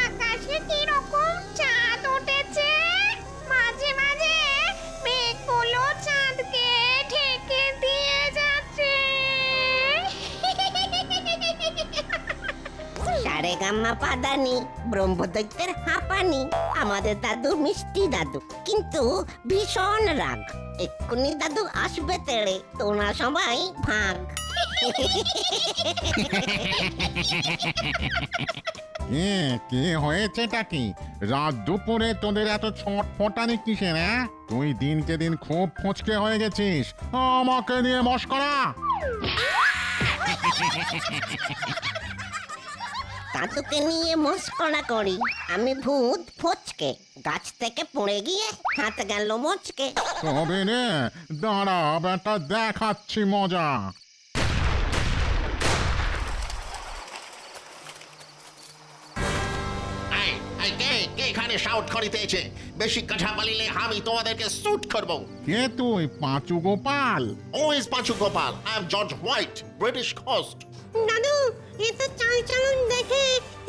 আকাশে কিরকম চাঁদ উঠেছে, মাঝে মাঝে মেঘগুলো চাঁদকে ঢেকে দিয়ে যাচ্ছে। সারেগামা পাদানি, ব্রহ্মদৈত্যের হাঁপানি, আমাদের দাদু মিষ্টি দাদু, কিন্তু ভীষণ রাগ। এক্ষুনি দাদু আসবে তেড়ে, তোরা সবাই ভাগ। কি হয়েছেটা কি? রাত দুপুরে তোদের এত ছটফটানি কিসের? হ্যাঁ, তুই দিনকে দিন খুব ফচকে হয়ে গেছিস। আমাকে নিয়ে মস্করা। দাদুকে নিয়ে মস্করা করি? আমি ভূত ফচকে, গাছ থেকে পড়ে গিয়ে হাত গেল মচকে। তবে রে, দাঁড়া বেটা, দেখাচ্ছি মজা। কে এখানে শাউট করিতেছে? বেশি কথা বলিলে আমি তোমাদেরকে শুট করব। কে তুই, Panchu Gopal? Who is Panchu Gopal. I am George White, British host. দাদু, এ তো চাল চলন দেখে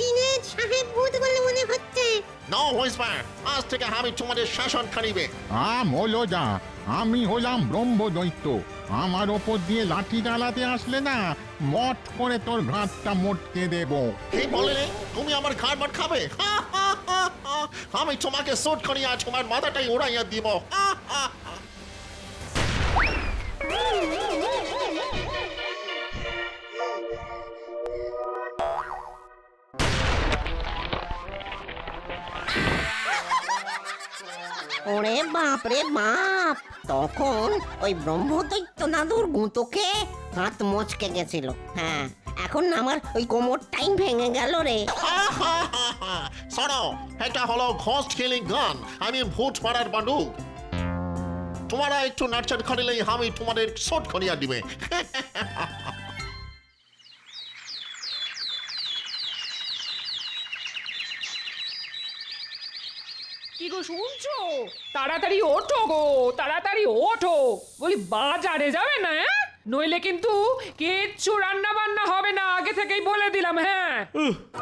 ইংরেজ সাহেব ভূত বলে মনে হচ্ছে। নো হুইসপার, আজ থেকে আমি তোমাদের শাসন করিবে। হলো যা, আমি হলাম ব্রহ্মদৈত্য। আমার ওপর দিয়ে লাঠি চালাতে আসলে না, মট করে তোর ঘাটটা মোটকে দেব। কি বললে? তুমি আমার ঘাড় মার খাবে? আমি তোমাকে শুট করিয়া তোমার মাথাটাই উড়াইয়া দিব। ওরে বাপ রে বাপ, তখন ওই ব্রহ্মদৈত্য দাদুর গুঁতোকে হাত মচকে গেছিল। হ্যাঁ, এখন আমার ওই কোমরটাই ভেঙে গেল রে। শোনো, এটা হলো ঘোস্ট কিলিং গান, আমি ভূত মারার বান্ডুক। তোমরা একটু নাচন করিলেই আমি তোমাদের শুট করিয়া দিবে। কি গো শুনছো? তাড়াতাড়ি ওঠো গো, তাড়াতাড়ি ওঠো। বলি বাজারে যাবে না? নইলে কিন্তু কিচ্ছু রান্না বান্না হবে না, আগে থেকেই বলে দিলাম। হ্যাঁ,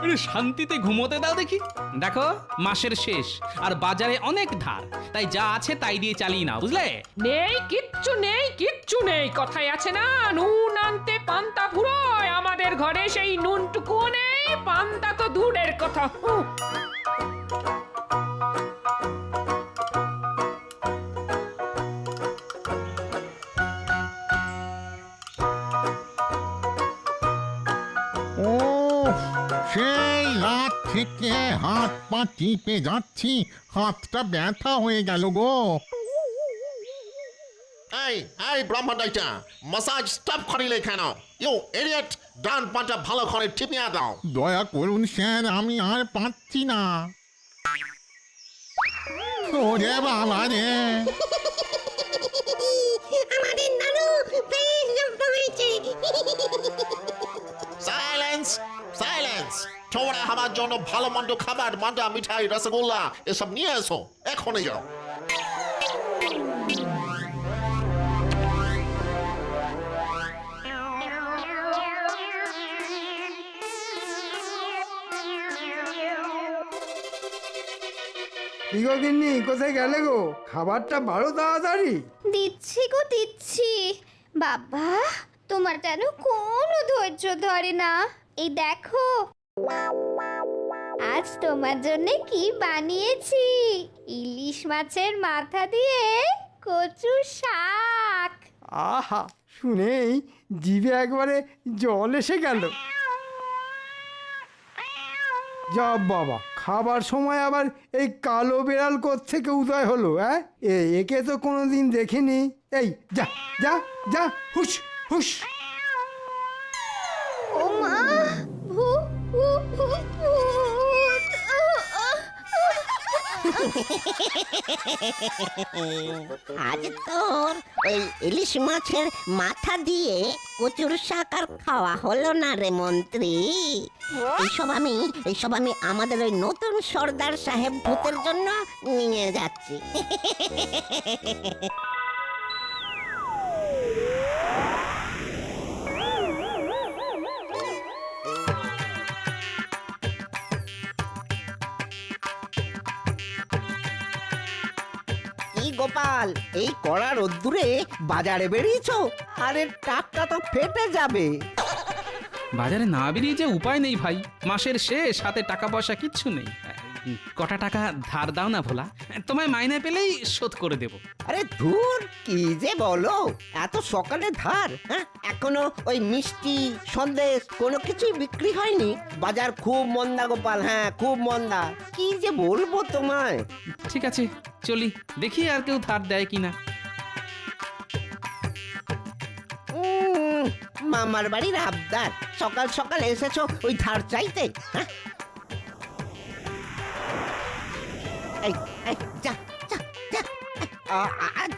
আরে শান্তিতে ঘুমোতে দাও দেখি। দেখো, মাসের শেষ আর বাজারে অনেক ধার, তাই যা আছে তাই দিয়ে চালিয়ে নাও, বুঝলে? নেই কিচ্ছু নেই, কিচ্ছু নেই। কথায় আছে না, নুন আনতে পান্তা ফুরোয়। আমাদের ঘরে সেই নুনটুকুও নেই, পান্তা তো দূরের কথা। ও, সেই রাত থেকে হাত পা টিপে যাচ্ছি, হাতটা ব্যথা হয়ে গেল গো। এই ব্রহ্মদৈত্যা, মাসাজ স্টপ করিলে কেন? ইউ ইডিয়েট, ডান পাটা ভালো করে টিপিয়া দাও। দয়া করুন স্যার, আমি আর পাচ্ছি না। ওরে বাবা রে! আমাদের দাদু বেশ জব্দ হয়েছে। Silence, silence! তোমরা আমার জন্য ভালো মন্দ খাবার, মান্ডা, মিঠাই, রসগোল্লা এসব নিয়ে এসো, এখনই যাও। কি গো গিন্নি, কোথায় গেলে গো? খাবারটা বাড়ো তাড়াতাড়ি। দিচ্ছি গো দিচ্ছি। বাবা, তোমার যেন কোনো ধৈর্য ধরে না। এই দেখো, আজ তোমার জন্য কি বানিয়েছি। ইলিশ মাছের মাথা দিয়ে কচু শাক। আহা, শুনেই জিভে একবারে জল এসে গেল। যা বাবা, খাবার সময় আবার এই কালো বেড়াল কোত্থেকে উদয় হলো? হ্যাঁ, একে তো কোনোদিন দেখিনি। এই যা যা যা, হুস হুস। ও মা, ভূত, ভূত, ভূত, ভূত। আজ তোর ওই ইলিশ মাছের মাথা দিয়ে কচুর শাক আর খাওয়া হলো না রে মন্ত্রী। এইসব আমি আমাদের ওই নতুন সর্দার সাহেব ভূতের জন্য নিয়ে যাচ্ছি। গোপাল, এই কড়া রোদ্দুরে বাজারে বেরিয়েছো? আরে টাকটা তো ফেটে যাবে। বাজারে না বেরিয়ে যে উপায় নেই ভাই, মাসের শেষ, হাতে টাকা পয়সা কিচ্ছু নেই। কটা টাকা ধার দাও না ভোলা, তোমায় মাইনে পেলেই শোধ করে দেব। আরে ধুর, কি যে বলো, এত সকালে ধার? হ্যাঁ, এখনো ওই মিষ্টি সন্দেশ কোনো কিছুই বিক্রি হয়নি? বাজার খুব মন্দা গোপাল, হ্যাঁ খুব মন্দা। কি যে বলবো তোমায়। ঠিক আছে চলি, দেখি আর কেউ ধার দেয় কিনা। মামার বাড়ির আবদার, সকাল সকাল এসেছো ওই ধার চাইতে? হ্যাঁ, এই, এই, যা যা যা,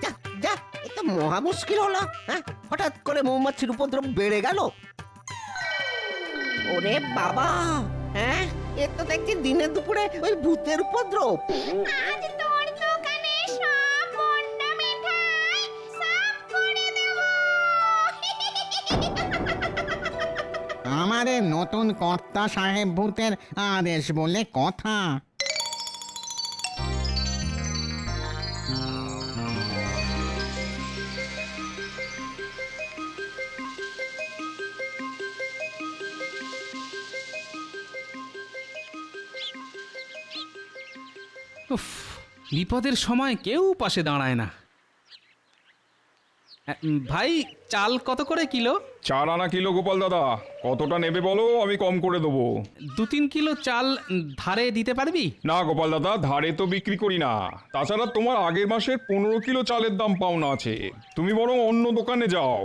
যা যা, এ তো মহা মুশকিল হলো। হ্যাঁ, হঠাৎ করে মৌমাছির উপদ্রব বেড়ে গেল। ওরে বাবা, হ্যাঁ এ তো দেখছি দিনে দুপুরে ওই ভূতের উপদ্রব। আজ তোর দোকানে সব মন্ডা মিঠাই সাফ করে দেব। আমাদের নতুন কর্তা সাহেব ভূতের আদেশ বলে কথা। উফ, বিপদের সময় কেউ পাশে দাঁড়ায় না। ভাই চাল কত করে কিলো? 4 আনা কিলো গোপাল দাদা, কতটা নেবে বলো, আমি কম করে দেবো। 2-3 কিলো চাল ধারে দিতে পারবি? না গোপাল দাদা, ধারে তো বিক্রি করি না। তাছাড়া তোমার আগের মাসের 15 কিলো চালের দাম পাওনা আছে, তুমি বরং অন্য দোকানে যাও।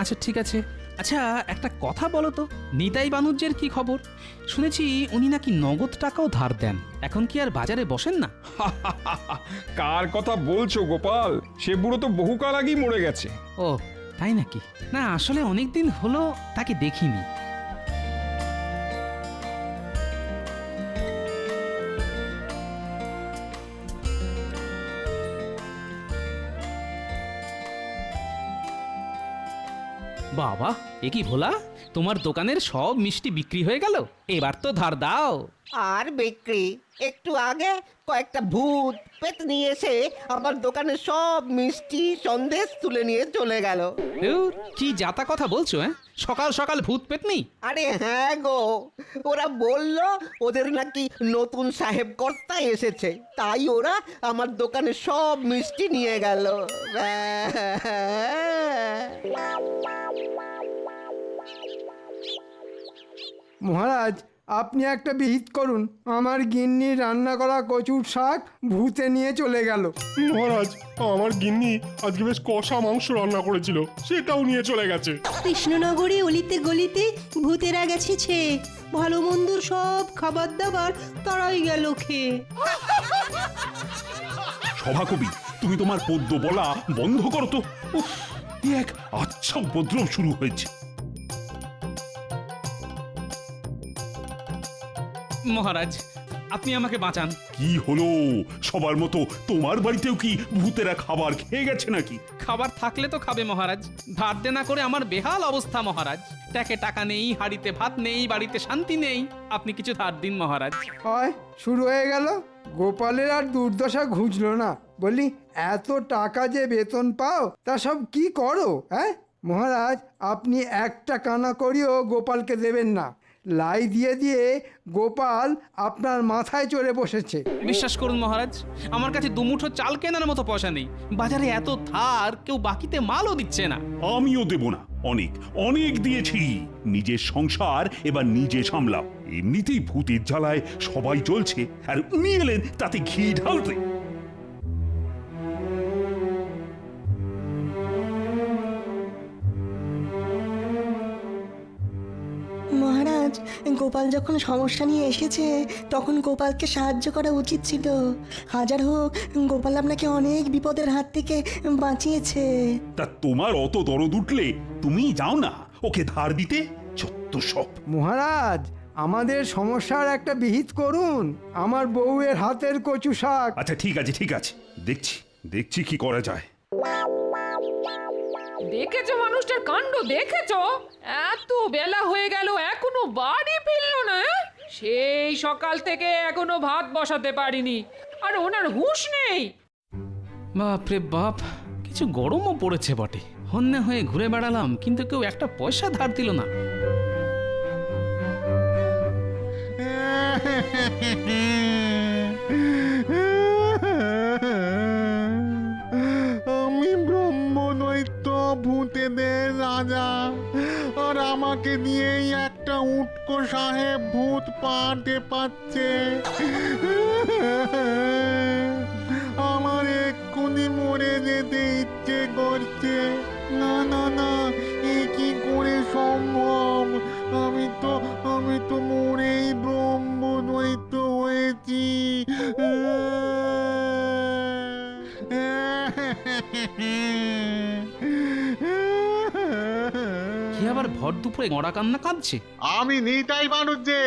আচ্ছা ঠিক আছে। আচ্ছা একটা কথা বলো তো, নিতাই বানুজ্যের কি খবর? শুনেছি উনি নাকি নগদ টাকাও ধার দেন, এখন কি আর বাজারে বসেন না? কার কথা বলছো গোপাল? সে বুড়ো তো বহুকাল আগেই মরে গেছে। ও তাই নাকি? না আসলে অনেক দিন হলো তাকে দেখিনি। বাবা, এ কি ভোলা, তোমার দোকানের সব মিষ্টি বিক্রি হয়ে গেল? এবার তো ধার দাও। আর বিক্রি? একটু আগে কয়েকটা ভূত পেতনি এসে আমার দোকানে সব মিষ্টি সন্দেশ তুলে নিয়ে চলে গেল। ধুর, কি যাতা কথা বলছো? সকাল সকাল ভূত পেতনি? আরে হ্যাঁ গো, ওরা বলল ওদের নাকি নতুন সাহেব কর্তা এসেছে, তাই ওরা আমার দোকানে সব মিষ্টি নিয়ে গেল। মহারাজ, আপনি একটা বিহিত করুন, আমার গিন্নি রান্না করা কচুর শাক ভূতে নিয়ে চলে গেল। মহারাজ, আমার গিন্নি আজকে বেশ কষা মাংস রান্না করেছিল, সেটাও নিয়ে চলে গেছে। কৃষ্ণনগরে অলিতে গলিতে ভূতেরা গেছেছে, ভালো মন্দর সব খাবার দাবার তারাই গেল খেয়ে। সভাকবি, তুমি তোমার পদ্য বলা বন্ধ করো তো। উফ, কি এক আচ্ছা উপদ্রব শুরু হয়েছে। মহারাজ, আপনি আমাকে বাঁচান। কি হলো? সবার মতো তোমার বাড়িতেও কি ভূতেরা খাবার খেয়ে গেছে নাকি? খাবার থাকলে তো খাবে মহারাজ, ধার দেনা করে আমার বেহাল অবস্থা মহারাজ। ট্যাকে টাকা নেই, হাড়িতে ভাত নেই, বাড়িতে শান্তি নেই। আপনি কিছু ধার দিন মহারাজ। হয় শুরু হয়ে গেল। গোপালের আর দুর্দশা ঘুচলো না। বলি, এত টাকা যে বেতন পাও তা সব কি করো? হ্যাঁ মহারাজ, আপনি একটা কানা করিও গোপালকে দেবেন না। লাই দিয়ে দিয়ে গোপাল আপনার মাথায় চড়ে বসেছে। বিশ্বাস করুন মহারাজ, আমার কাছে দুমুঠো চাল কেনার মতো পয়সা নেই। বাজারে এত ধার, কেউ বাকিতে মালও দিচ্ছে না। আমিও দেব না, অনেক অনেক দিয়েছি। নিজের সংসার এবার নিজে সামলাও। এমনিতেই ভূতের জ্বালায় সবাই চলছে, আর উনি এলেন তাতে ঘি ঢালতে। মহারাজ, গোপাল যখন সমস্যা নিয়ে এসেছে তখন গোপালকে সাহায্য করা উচিত ছিল। হাজার হোক গোপাল আপনাকে অনেক বিপদের হাত থেকে বাঁচিয়েছে। তা তোমার অত দরদ উঠলে তুমি যাও না ওকে ধার দিতে। যত সব। মহারাজ, আমাদের সমস্যার একটা বিহিত করুন। আমার বউয়ের হাতের কচু শাক। আচ্ছা ঠিক আছে ঠিক আছে, দেখছি দেখছি কি করা যায়। দেখেছো মানুষটার কাণ্ড? দেখেছো? এত বেলা হয়ে গেল এখনো বাড়ি ফিরলো না। সেই সকাল থেকে এখনো ভাত বসাতে পারিনি, আর ওনার হুঁশ নেই। বাপরে বাপ, কিছু গরমও পড়েছে বটে। হন্যে হয়ে ঘুরে বেড়ালাম, কিন্তু কেউ একটা পয়সা ধার দিল না। আমি ব্রহ্মদৈত্য ভূতেদের রাজা, আর আমাকে দিয়েই একটা উটকো সাহেব ভূত পাটে পাচ্ছে। আমার এক্ষুনি মরে যেতে ইচ্ছে করছে। না না না, এ কি করে সম্ভব? আমি তো মরেই ব্রহ্মদৈত্য হয়েছি। কি আবার ভর দুপুরে মরা কান্না কাঁদছে? আমি নিতাই মানুষ যে,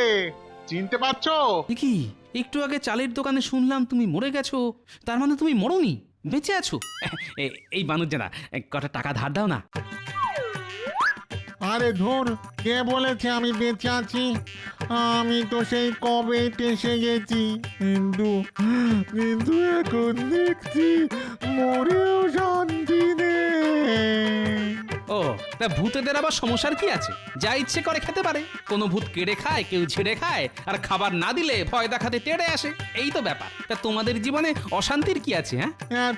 চিনতে পারছো? এ কি, একটু আগে চালের দোকানে শুনলাম তুমি মরে গেছো, তার মানে তুমি মরোনি, বেঁচে আছো? এই মানুষ জানা, কটা টাকা ধার দাও না। আরে ধুর, কে বলেছে আমি বেঁচে আছি? আমি তো সেই কবে এসে গেছি, কিন্তু এখন দেখছি মরেও শান্তি নেই। ও, তা ভূতেদের আবার সমস্যার কি আছে? যা ইচ্ছে করে খেতে পারে। কোনো ভূত কেড়ে খায়, কেউ ছেড়ে খায়, আর খাবার না দিলে ভয় দেখাতে তেড়ে আসে। এই তো ব্যাপার। তা তোমাদের জীবনে অশান্তির কি আছে? হ্যাঁ,